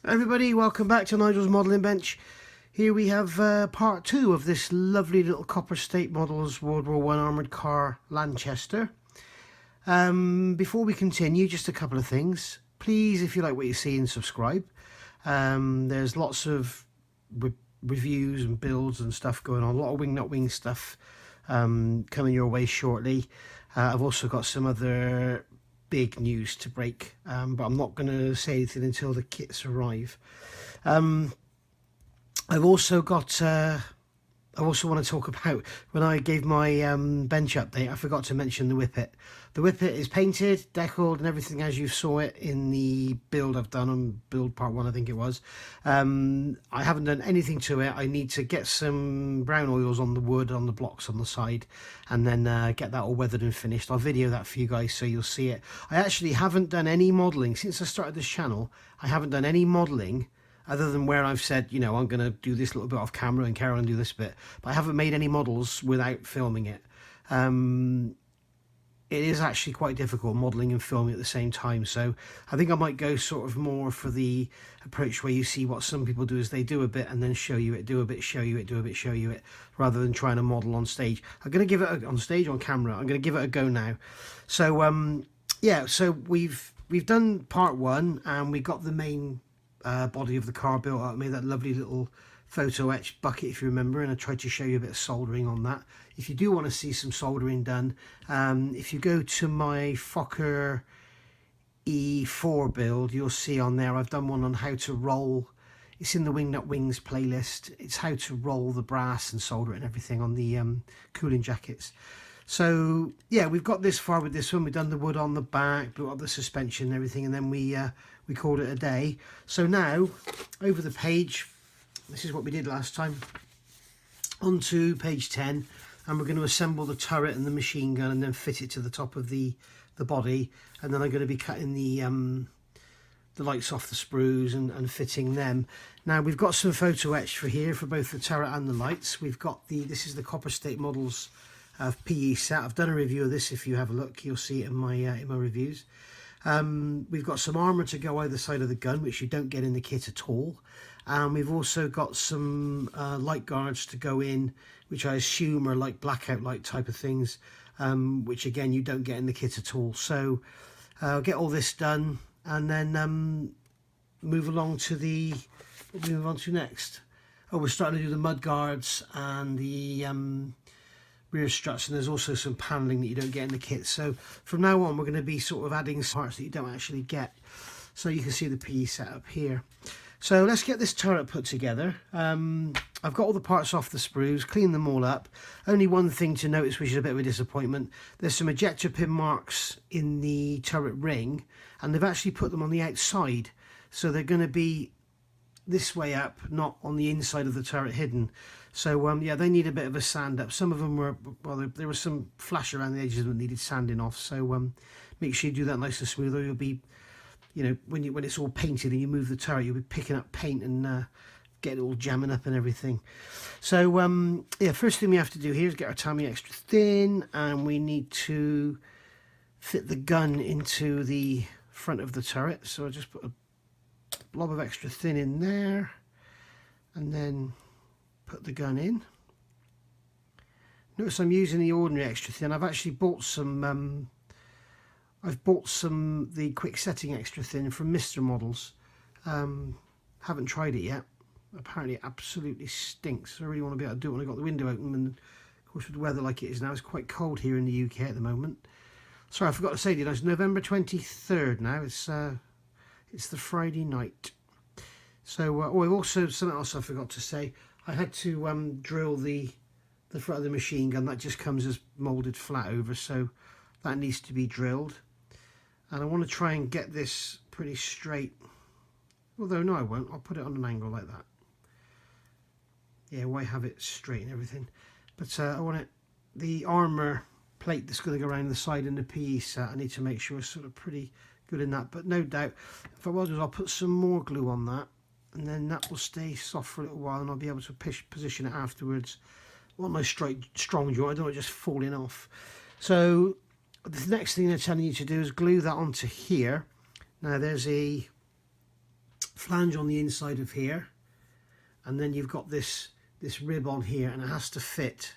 Everybody, welcome back to Nigel's Modelling Bench. Here we have part 2 of this lovely little Copper State Models World War One armoured car Lanchester. Before we continue, just a couple of things. Please, if you like what you see, subscribe. There's lots of reviews and builds and stuff going on. A lot of wing not wing stuff coming your way shortly. I've also got some other big news to break, but I'm not going to say anything until the kits arrive. I've also got I also want to talk about when I gave my bench update, I forgot to mention the whippet. The whippet is painted, deckled and everything as you saw it in the build I've done on build part 1, I think it was. I haven't done anything to it. I need to get some brown oils on the wood, on the blocks on the side, and then get that all weathered and finished. I'll video that for you guys so you'll see it. I actually haven't done any modelling since I started this channel. I haven't done any modelling other than where I've said, you know, I'm going to do this little bit off camera and Carol and do this bit. But I haven't made any models without filming it. It is actually quite difficult modelling and filming at the same time. So I think I might go sort of more for the approach where you see what some people do is they do a bit and then show you it, do a bit, show you it, do a bit, show you it, rather than trying to model on stage. I'm going to give it on stage, on camera. I'm going to give it a go now. So, yeah, so we've done part 1 and we got the main body of the car built up. I made that lovely little Photo-Etch bucket, if you remember, and I tried to show you a bit of soldering on that. If you do want to see some soldering done, if you go to my Fokker E4 build, you'll see on there I've done one on how to roll. It's in the Wing Nut Wings playlist. It's how to roll the brass and solder it and everything on the cooling jackets. So yeah, we've got this far with this one. We've done the wood on the back, built up the suspension and everything, and then we called it a day. So now, over the page, this is what we did last time. Onto page 10, and we're going to assemble the turret and the machine gun, and then fit it to the top of the body. And then I'm going to be cutting the lights off the sprues and fitting them. Now we've got some Photo-Etch for here for both the turret and the lights. We've got this is the Copper State Models PE set. I've done a review of this. If you have a look, you'll see it in my reviews. We've got some armour to go either side of the gun, which you don't get in the kit at all. And we've also got some light guards to go in, which I assume are like blackout light type of things, which again you don't get in the kit at all. So I'll get all this done and then move along to what we move on to next. Oh, we're starting to do the mud guards and the rear struts, and there's also some paneling that you don't get in the kit. So from now on we're going to be sort of adding parts that you don't actually get. So you can see the PE setup here. So let's get this turret put together. I've got all the parts off the sprues, cleaned them all up. Only one thing to notice, which is a bit of a disappointment. There's some ejector pin marks in the turret ring, and they've actually put them on the outside. So they're going to be this way up, not on the inside of the turret hidden. So yeah, they need a bit of a sand up. Some of them were, well, there was some flash around the edges that needed sanding off. So make sure you do that nice and smooth, or you'll be, you know, when it's all painted and you move the turret, you'll be picking up paint and get it all jamming up and everything. So yeah, first thing we have to do here is get our tammy extra thin, and we need to fit the gun into the front of the turret. So I just put a blob of extra thin in there, and then put the gun in. Notice I'm using the ordinary extra thin. I've actually bought some the quick setting extra thin from Mr. Models. Haven't tried it yet. Apparently it absolutely stinks. I really want to be able to do it when I've got the window open, and of course with the weather like it is now, it's quite cold here in the UK at the moment. Sorry, I forgot to say to you, it's November 23rd now. It's the Friday night. So oh, also something else I forgot to say. I had to drill the front of the machine gun. That just comes as moulded flat over, so that needs to be drilled. And I want to try and get this pretty straight. Although no, I won't. I'll put it on an angle like that. Yeah, why have it straight and everything? But I want the armour plate that's going to go around the side in the PE set. I need to make sure it's sort of pretty good in that. But no doubt, if I was, I'll put some more glue on that, and then that will stay soft for a little while, and I'll be able to position it afterwards. I want my strong joint. I don't want it just falling off. So the next thing they're telling you to do is glue that onto here. Now there's a flange on the inside of here, and then you've got this rib on here, and it has to fit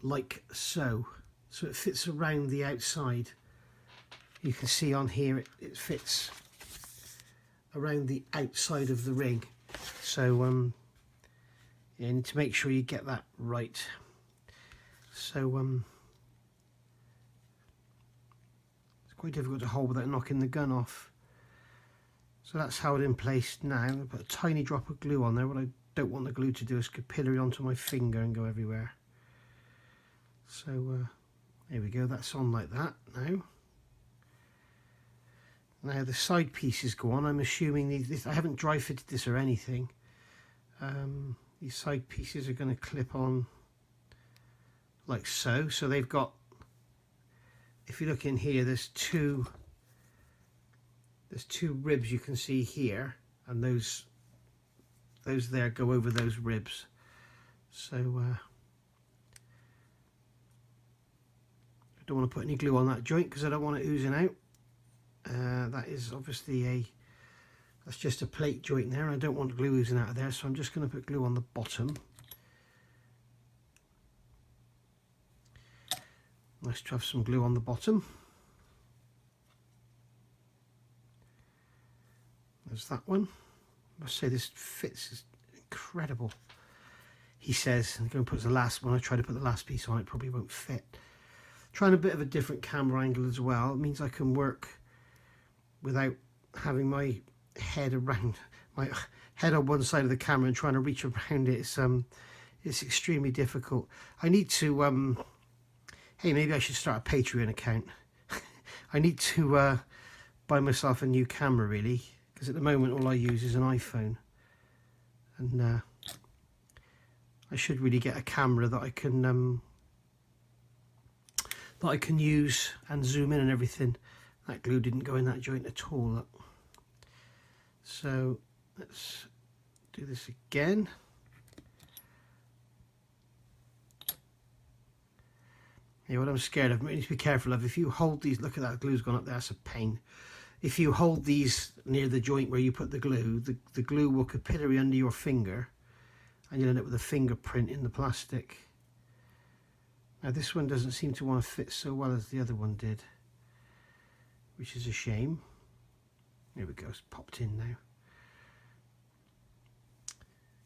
like so. So it fits around the outside. You can see on here it fits around the outside of the ring. So you need to make sure you get that right. So it's quite difficult to hold without knocking the gun off. So that's held in place now. I put a tiny drop of glue on there. What I don't want the glue to do is capillary onto my finger and go everywhere. So there we go, that's on like that now. Now the side pieces go on. I'm assuming I haven't dry fitted this or anything. These side pieces are going to clip on like so. So they've got, if you look in here, there's two ribs you can see here, and those there go over those ribs. So I don't want to put any glue on that joint because I don't want it oozing out. That is obviously that's just a plate joint there. I don't want glue oozing out of there, so I'm just going to put glue on the bottom. Nice to have some glue on the bottom. There's that one. I must say this fits is incredible. He says, I'm going to put the last one. I try to put the last piece on, it probably won't fit. Trying a bit of a different camera angle as well. It means I can work without having my head around, my head on one side of the camera and trying to reach around it. It's extremely difficult. I need to hey, maybe I should start a Patreon account. I need to buy myself a new camera really, because at the moment all I use is an iPhone, and I should really get a camera that I can use and zoom in and everything. That glue didn't go in that joint at all. Look. So let's do this again. Yeah, what I'm scared of, you need to be careful of, if you hold these, look at that, glue's gone up there, that's a pain. If you hold these near the joint where you put the glue, the glue will capillary under your finger, and you'll end up with a fingerprint in the plastic. Now this one doesn't seem to want to fit so well as the other one did, which is a shame. There we go, it's popped in now.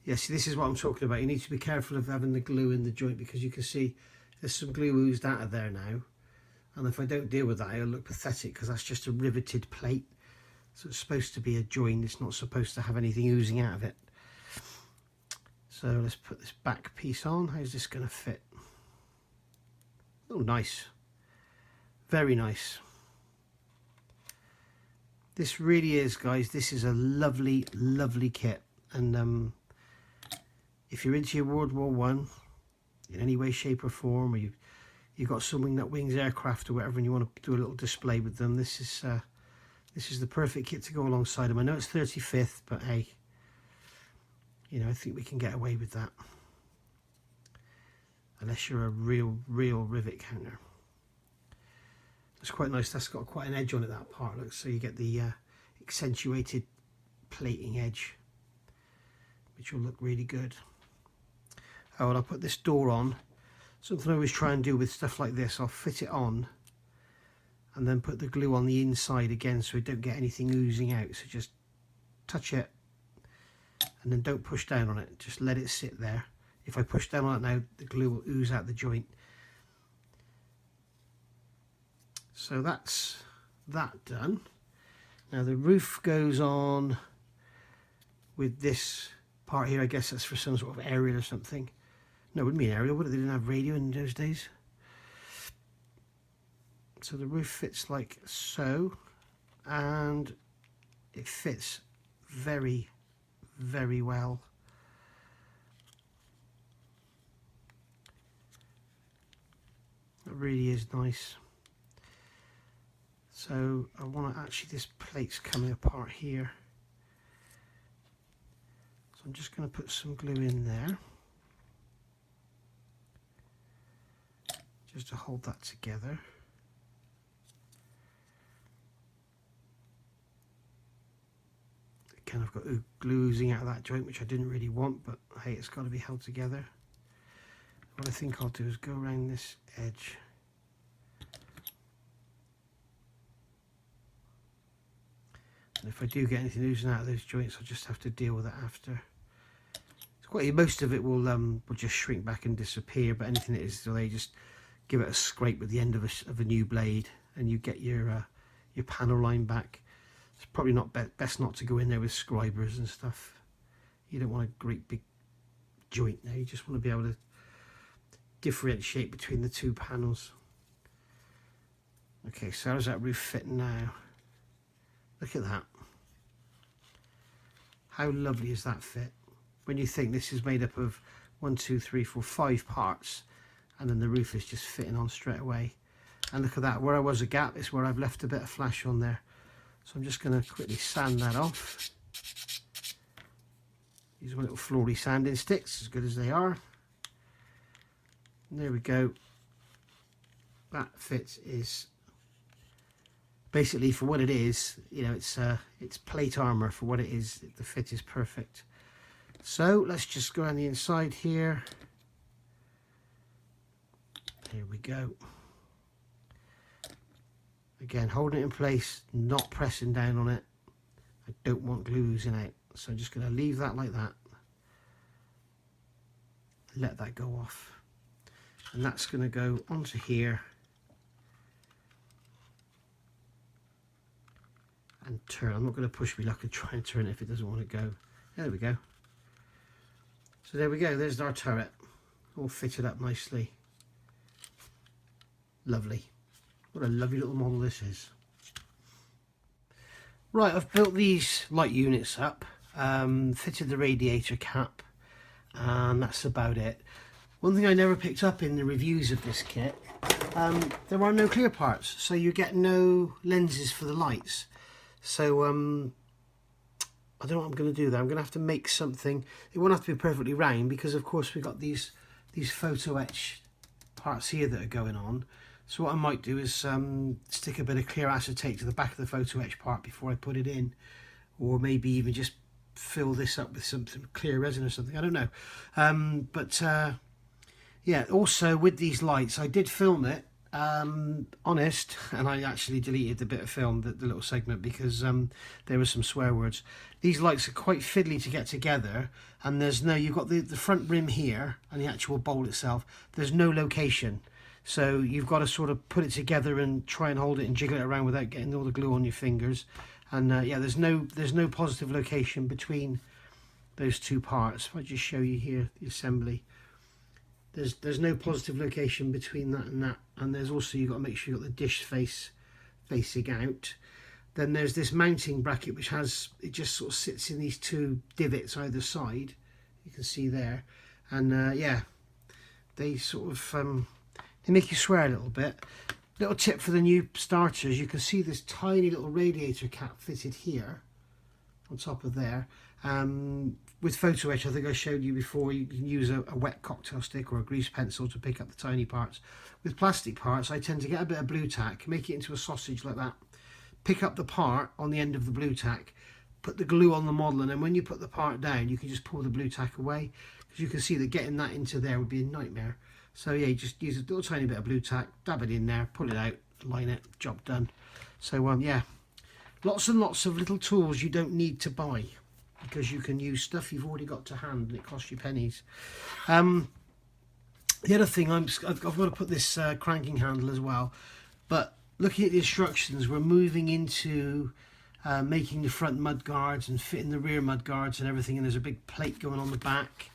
Yeah, see, this is what I'm talking about. You need to be careful of having the glue in the joint, because you can see there's some glue oozed out of there now. And if I don't deal with that, it'll look pathetic, because that's just a riveted plate. So it's supposed to be a joint, it's not supposed to have anything oozing out of it. So let's put this back piece on. How's this going to fit? Oh, nice. Very nice. This really is, guys, this is a lovely, lovely kit. And if you're into your World War One in any way, shape or form, or you've got something that wings aircraft or whatever, and you want to do a little display with them, this is the perfect kit to go alongside them. I know it's 35th, but hey, you know, I think we can get away with that, unless you're a real rivet counter. It's quite nice. That's got quite an edge on it, that part, look, so you get the accentuated plating edge, which will look really good. Oh, and I'll put this door on. Something I always try and do with stuff like this, I'll fit it on and then put the glue on the inside again, so we don't get anything oozing out. So just touch it and then don't push down on it, just let it sit there. If I push down on it now, the glue will ooze out the joint. So that's that done. Now the roof goes on with this part here. I guess that's for some sort of aerial or something. No, it wouldn't be an aerial, would it? They didn't have radio in those days. So the roof fits like so, and it fits very, very well. It really is nice. So I want to actually, this plate's coming apart here. So I'm just going to put some glue in there, just to hold that together. Again, I've got glue oozing out of that joint, which I didn't really want, but hey, it's got to be held together. What I think I'll do is go around this edge. And if I do get anything oozing out of those joints, I'll just have to deal with it after. It's quite, most of it will just shrink back and disappear, but anything that is delayed, just give it a scrape with the end of a new blade, and you get your panel line back. It's probably not best not to go in there with scribers and stuff. You don't want a great big joint there. You just want to be able to differentiate between the two panels. Okay, so how's that roof fitting now? Look at that. How lovely is that fit? When you think this is made up of 1, 2, 3, 4, 5 parts, and then the roof is just fitting on straight away. And look at that, where I was a gap is where I've left a bit of flash on there. So I'm just going to quickly sand that off. Use my little flory sanding sticks, as good as they are. And there we go. That fit is basically, for what it is, you know, it's plate armor for what it is. The fit is perfect. So let's just go on the inside here. Here we go. Again, holding it in place, not pressing down on it. I don't want glue oozing out, so I'm just going to leave that like that. Let that go off. And that's going to go onto here. And turn. I'm not going to push my luck and try and turn it if it doesn't want to go. There we go. So there we go. There's our turret. All fitted up nicely. Lovely. What a lovely little model this is. Right, I've built these light units up, fitted the radiator cap, and that's about it. One thing I never picked up in the reviews of this kit, there are no clear parts, so you get no lenses for the lights. So I don't know what I'm going to do there. I'm going to have to make something. It won't have to be perfectly round, because of course we've got these Photo-Etch parts here that are going on. So what I might do is stick a bit of clear acetate to the back of the Photo-Etch part before I put it in, or maybe even just fill this up with some clear resin or something. I don't know. Yeah, also with these lights, I did film it, honest, and I actually deleted the bit of film, the little segment, because there were some swear words. These lights are quite fiddly to get together, and you've got the front rim here and the actual bowl itself. There's no location. So you've got to sort of put it together and try and hold it and jiggle it around without getting all the glue on your fingers. And yeah, there's no positive location between those two parts. If I just show you here the assembly, there's no positive location between that and that. And there's also, you've got to make sure you've got the dish face facing out. Then there's this mounting bracket which it just sort of sits in these two divots either side. You can see there, and yeah, they sort of they make you swear a little bit. Little tip for the new starters, you can see this tiny little radiator cap fitted here on top of there. With Photo-Etch, I think I showed you before, you can use a wet cocktail stick or a grease pencil to pick up the tiny parts. With plastic parts, I tend to get a bit of blue tack, make it into a sausage like that, pick up the part on the end of the blue tack, put the glue on the model, and then when you put the part down, you can just pull the blue tack away, because you can see that getting that into there would be a nightmare. So yeah, you just use a little tiny bit of blue tack, dab it in there, pull it out, line it, job done. So yeah, lots and lots of little tools you don't need to buy, because you can use stuff you've already got to hand, and it costs you pennies. The other thing, I've got to put this cranking handle as well, but looking at the instructions, we're moving into making the front mud guards and fitting the rear mud guards and everything, and there's a big plate going on the back.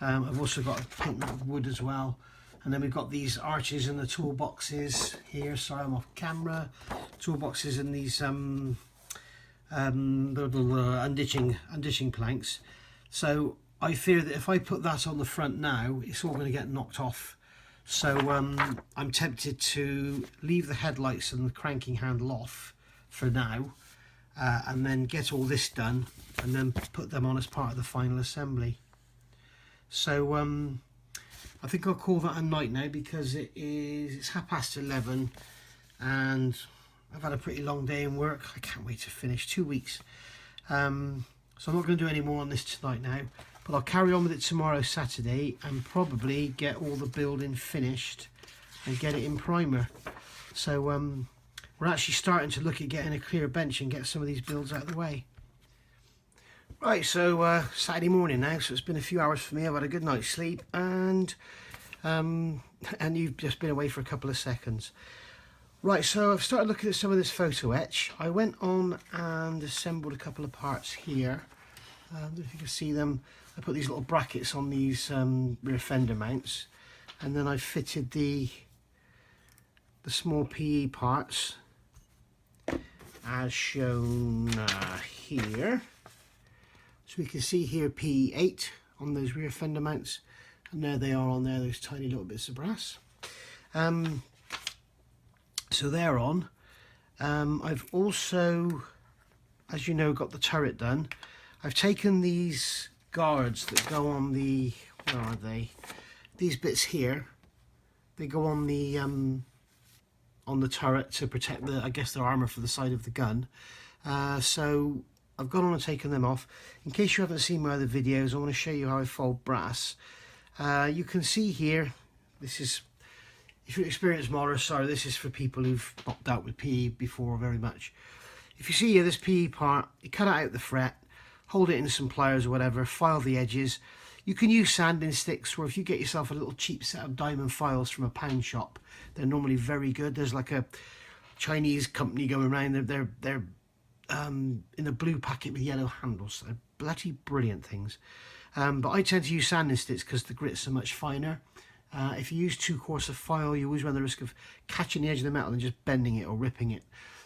I've also got a paint that of wood as well. And then we've got these arches and the toolboxes here. Sorry, I'm off camera. Toolboxes and these unditching planks. So I fear that if I put that on the front now, it's all going to get knocked off. So I'm tempted to leave the headlights and the cranking handle off for now, and then get all this done and then put them on as part of the final assembly. So I think I'll call that a night now, because it's 11:30 and I've had a pretty long day in work. I can't wait to finish. 2 weeks. So So I'm not going to do any more on this tonight now, but I'll carry on with it tomorrow, Saturday, and probably get all the building finished and get it in primer. So we're actually starting to look at getting a clear bench and get some of these builds out of the way. Right, so Saturday morning now, so it's been a few hours for me. I've had a good night's sleep, and you've just been away for a couple of seconds. Right, so I've started looking at some of this Photo-Etch. I went on and assembled a couple of parts here. I don't know if you can see them. I put these little brackets on these rear fender mounts, and then I fitted the small PE parts as shown here. So we can see here PE8 on those rear fender mounts, and there they are on there, those tiny little bits of brass. So they're on. I've also, as you know, got the turret done. I've taken these guards that go on the, where are they? These bits here, they go on the turret to protect the, I guess, the armor for the side of the gun. So I've gone on and taken them off. In case you haven't seen my other videos, I want to show you how I fold brass. You can see here, this is, if you're an experienced modder, sorry, this is for people who've not dealt with PE before very much. If you see here, this PE part, you cut it out the fret, hold it in some pliers or whatever, file the edges. You can use sanding sticks, or if you get yourself a little cheap set of diamond files from a pound shop, they're normally very good. There's like a Chinese company going around, they're in a blue packet with yellow handles. They're bloody brilliant things. But I tend to use sanding sticks because the grits are much finer. If you use too coarse a file, you always run the risk of catching the edge of the metal and just bending it or ripping it.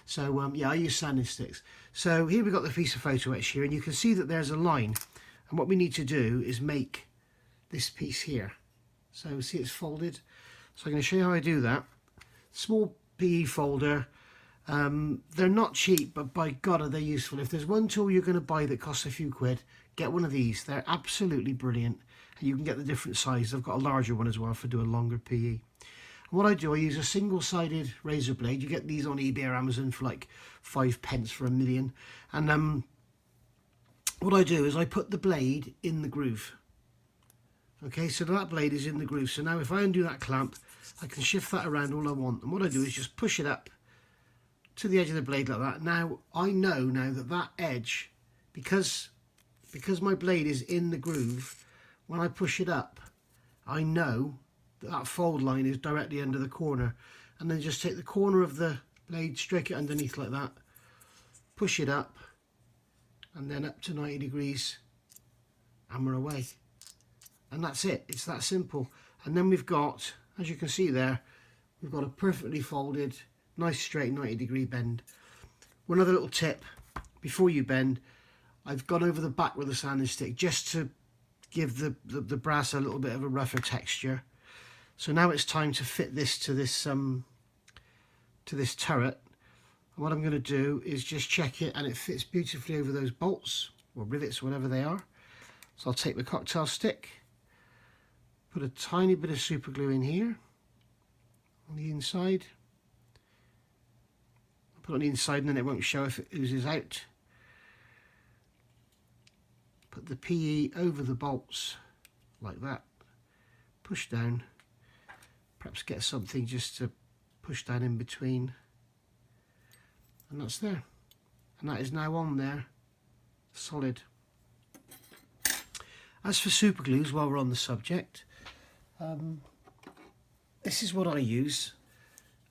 So yeah, I use sanding sticks. So here we've got the piece of Photo-Etch here, and you can see that there's a line. And what we need to do is make this piece here. So see, it's folded. So I'm going to show you how I do that. Small PE folder. They're not cheap, but by God are they useful. If there's one tool you're going to buy that costs a few quid, get one of these. They're absolutely brilliant, and you can get the different sizes. I've got a larger one as well for doing longer PE. And what I do, I use a single-sided razor blade. You get these on eBay or Amazon for like 5 pence for a million. And what I do is I put the blade in the groove. Okay, so that blade is in the groove. So now if I undo that clamp, I can shift that around all I want. And what I do is just push it up to the edge of the blade like that. Now I know now that that edge, because my blade is in the groove, when I push it up, I know that that fold line is directly under the corner. And then just take the corner of the blade, strike it underneath like that, push it up, and then up to 90 degrees, and we're away. And that's it. It's that simple. And then we've got, as you can see there, we've got a perfectly folded, nice straight 90-degree bend. One other little tip, before you bend, I've gone over the back with a sanding stick just to give the brass a little bit of a rougher texture. So now it's time to fit this to this turret. And what I'm going to do is just check it, and it fits beautifully over those bolts or rivets, whatever they are. So I'll take the cocktail stick, put a tiny bit of super glue in here on the inside. Put it on the inside and then it won't show if it oozes out. Put the PE over the bolts like that. Push down. Perhaps get something just to push down in between. And that's there. And that is now on there, solid. As for super glues, while we're on the subject, this is what I use.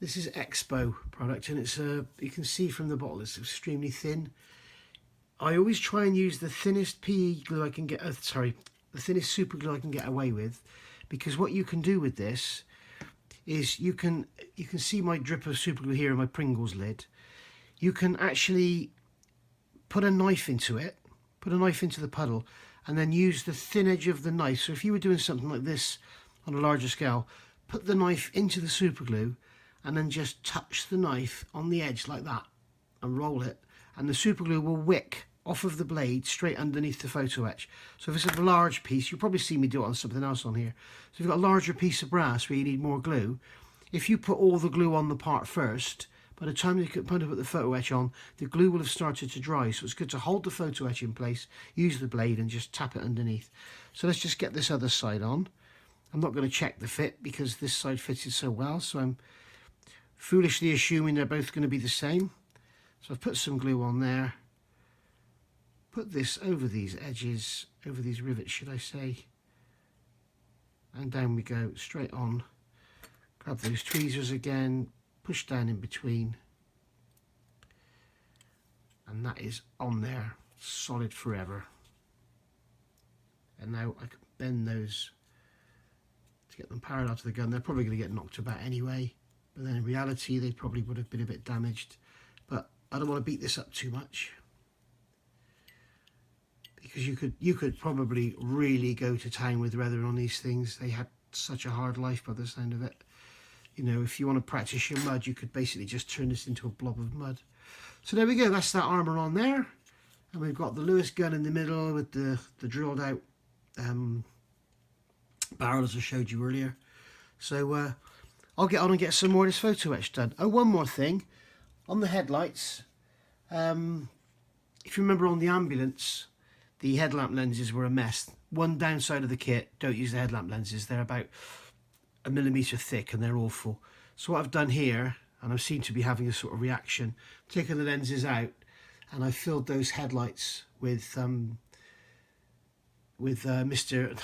This is Expo product, and it's you can see from the bottle it's extremely thin. I always try and use the thinnest PE glue I can get, the thinnest super glue I can get away with, because what you can do with this is you can see my drip of super glue here in my Pringles lid. You can actually put a knife into it, put a knife into the puddle, and then use the thin edge of the knife. So if you were doing something like this on a larger scale, put the knife into the super glue and then just touch the knife on the edge like that and roll it, and the super glue will wick off of the blade straight underneath the Photo-Etch. So if it's a large piece, you'll probably see me do it on something else on here. So if you've got a larger piece of brass where you need more glue, if you put all the glue on the part first, by the time you put the Photo-Etch on, the glue will have started to dry. So it's good to hold the Photo-Etch in place, use the blade and just tap it underneath. So let's just get this other side on. I'm not going to check the fit because this side fitted so well, so I'm foolishly assuming they're both going to be the same. So I've put some glue on there, put this over these edges, over these rivets should I say, and down we go, straight on. Grab those tweezers again, push down in between, and that is on there, solid forever. And now I can bend those to get them parallel to the gun. They're probably going to get knocked about anyway, but then in reality they probably would have been a bit damaged. But I don't want to beat this up too much, because you could probably really go to town with leather on these things. They had such a hard life by the sound of it. You know, if you want to practice your mud, you could basically just turn this into a blob of mud. So there we go, that's that armour on there. And we've got the Lewis gun in the middle with the drilled out barrel as I showed you earlier. So I'll get on and get some more of this Photo-Etch done. Oh, one more thing. On the headlights, if you remember on the ambulance, the headlamp lenses were a mess. One downside of the kit, don't use the headlamp lenses. They're about 1 millimetre thick and they're awful. So what I've done here, and I seem to be having a sort of reaction, taken the lenses out and I filled those headlights with Mr.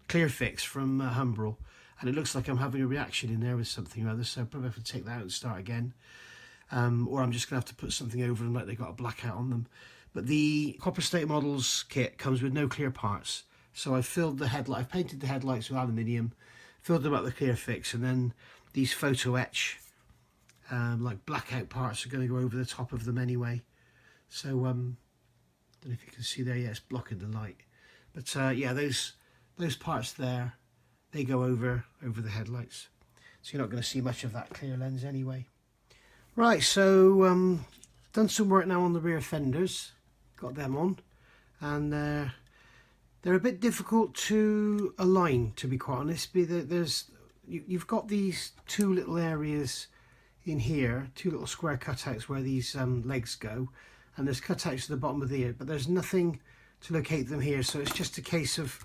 Clearfix from Humbrol, and it looks like I'm having a reaction in there with something or other, so I probably have to take that out and start again. Or I'm just going to have to put something over them like they got a blackout on them. But the Copper State Models kit comes with no clear parts, so I filled the headlight, I've painted the headlights with aluminium, filled them up with Clearfix, and then these Photo-Etch like blackout parts are going to go over the top of them anyway. So don't know if you can see there, yeah, it's blocking the light, but yeah, those parts there, they go over the headlights, so you're not going to see much of that clear lens anyway. Right, so done some work now on the rear fenders, got them on, and they're a bit difficult to align, to be quite honest. You've got these two little areas in here, two little square cutouts where these legs go, and there's cutouts at the bottom of the ear, but there's nothing to locate them here, so it's just a case of,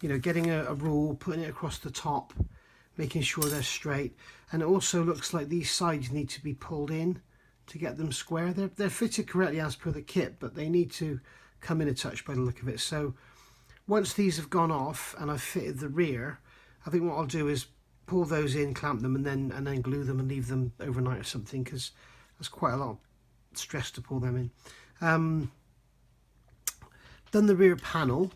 you know, getting a rule, putting it across the top, making sure they're straight. And it also looks like these sides need to be pulled in to get them square. They're fitted correctly as per the kit, but they need to come in a touch by the look of it. So once these have gone off and I've fitted the rear, I think what I'll do is pull those in, clamp them, and then glue them and leave them overnight or something, because that's quite a lot of stress to pull them in. Done the rear panel.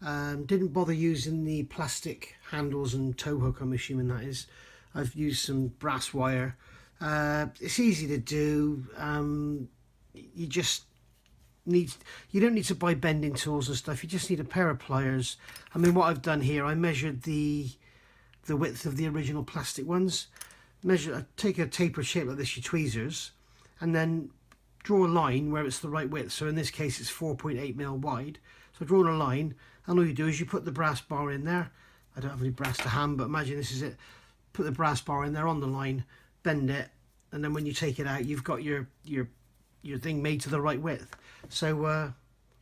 Didn't bother using the plastic handles and tow hook, I'm assuming that is. I've used some brass wire. It's easy to do. You don't need to buy bending tools and stuff. You just need a pair of pliers. I mean, what I've done here, I measured the width of the original plastic ones. Take a tapered shape like this, your tweezers, and then draw a line where it's the right width. So in this case it's 4.8mm wide. So drawing a line, and all you do is you put the brass bar in there. I don't have any brass to hand, but imagine this is it. Put the brass bar in there on the line, bend it, and then when you take it out, you've got your thing made to the right width. So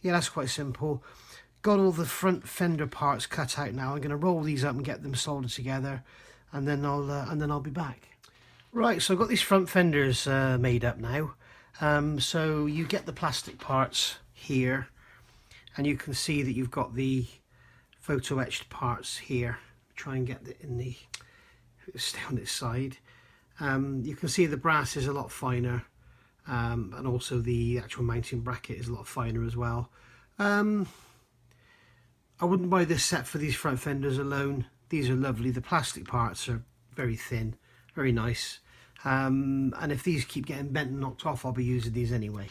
yeah, that's quite simple. Got all the front fender parts cut out now. I'm going to roll these up and get them soldered together, and then I'll be back. Right, so I've got these front fenders made up now. So you get the plastic parts here, and you can see that you've got the photo-etched parts here. Try and get it in the, stay on its side. You can see the brass is a lot finer, and also the actual mounting bracket is a lot finer as well. I wouldn't buy this set for these front fenders alone. These are lovely. The plastic parts are very thin, very nice. And if these keep getting bent and knocked off, I'll be using these anyway.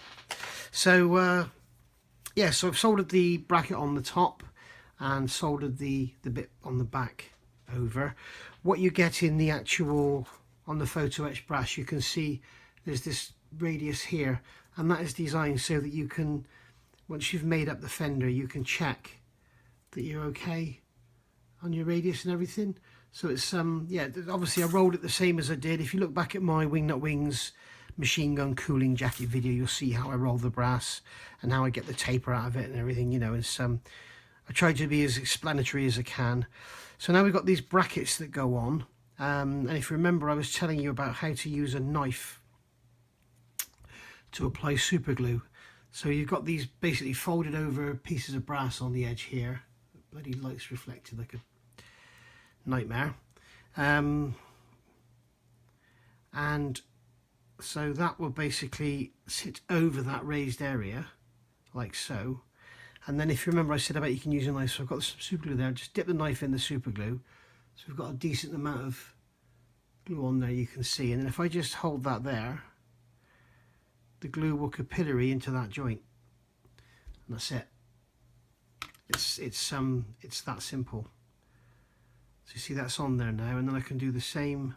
So yeah, so I've soldered the bracket on the top and soldered the bit on the back over. What you get in the actual, on the Photo-Etch brass, you can see there's this radius here, and that is designed so that you can, once you've made up the fender, you can check that you're okay on your radius and everything. So it's yeah, obviously I rolled it the same as I did. If you look back at my Wingnut Wings machine gun cooling jacket video, you'll see how I roll the brass and how I get the taper out of it and everything. You know, it's I try to be as explanatory as I can. So now we've got these brackets that go on, and if you remember, I was telling you about how to use a knife to apply super glue. So you've got these basically folded over pieces of brass on the edge here. Bloody light's reflected like a nightmare. And so that will basically sit over that raised area like so. And then if you remember, I said about you can use a knife, so I've got some super glue there. Just dip the knife in the super glue, so we've got a decent amount of glue on there, you can see. And then if I just hold that there, the glue will capillary into that joint, and that's it. It's that simple. So you see that's on there now, and then I can do the same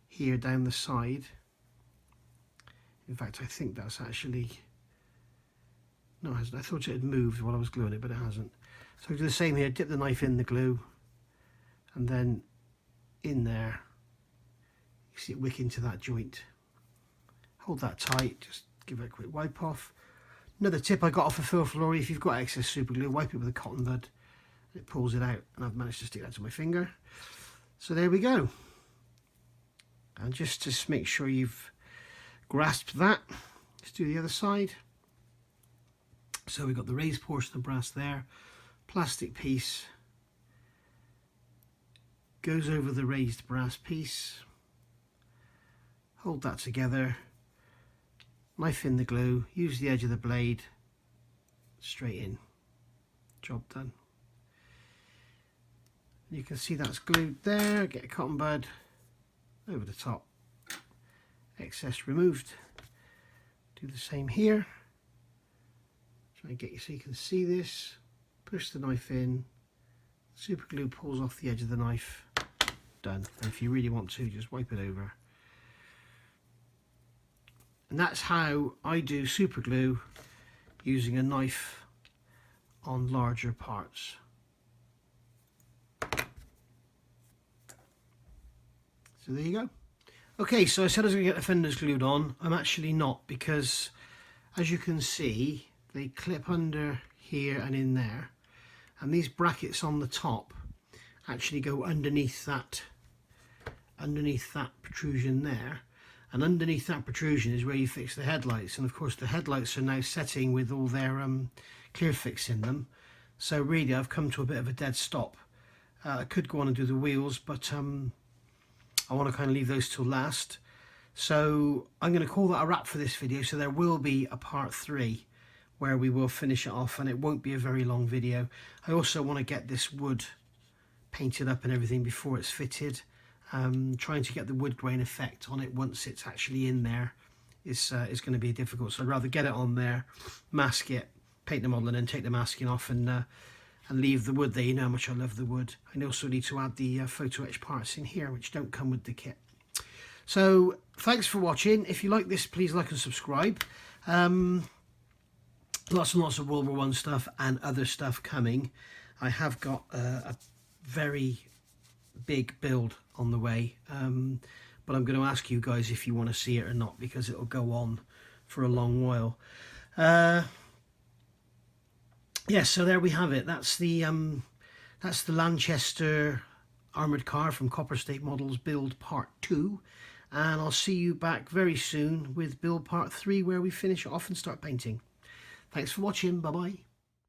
here down the side. In fact, I think that's actually, no, it hasn't. I thought it had moved while I was gluing it, but it hasn't. So I do the same here, dip the knife in the glue, and then in there, you see it wick into that joint. Hold that tight, just give it a quick wipe off. Another tip I got off of Phil Flory, if you've got excess super glue, wipe it with a cotton bud. It pulls it out, and I've managed to stick that to my finger. So there we go. And just to make sure you've grasped that, let's do the other side. So we've got the raised portion of brass there, plastic piece goes over the raised brass piece, hold that together, knife in the glue, use the edge of the blade, straight in, job done. You can see that's glued there, get a cotton bud over the top, excess removed. Do the same here. Try and get you so you can see this. Push the knife in, super glue pulls off the edge of the knife, done. And if you really want to, just wipe it over. And that's how I do super glue using a knife on larger parts. So there you go. Okay, so I said I was going to get the fenders glued on. I'm actually not, because as you can see, they clip under here and in there, and these brackets on the top actually go underneath that protrusion there, and underneath that protrusion is where you fix the headlights. And of course the headlights are now setting with all their clear fix in them, so really I've come to a bit of a dead stop. I could go on and do the wheels, but I want to kind of leave those till last. So I'm going to call that a wrap for this video. So there will be a part 3 where we will finish it off, and it won't be a very long video. I also want to get this wood painted up and everything before it's fitted. Trying to get the wood grain effect on it once it's actually in there is going to be difficult. So I'd rather get it on there, mask it, paint the model, and then take the masking off and leave the wood there. You know how much I love the wood. I also need to add the Photo-Etch parts in here, which don't come with the kit. So thanks for watching. If you like this, please like and subscribe. Lots and lots of World War I stuff and other stuff coming. I have got a very big build on the way, but I'm going to ask you guys if you want to see it or not, because it'll go on for a long while. Yeah, so there we have it. That's the Lanchester armoured car from Copper State Models build part 2, and I'll see you back very soon with build part 3, where we finish it off and start painting. Thanks for watching. Bye bye.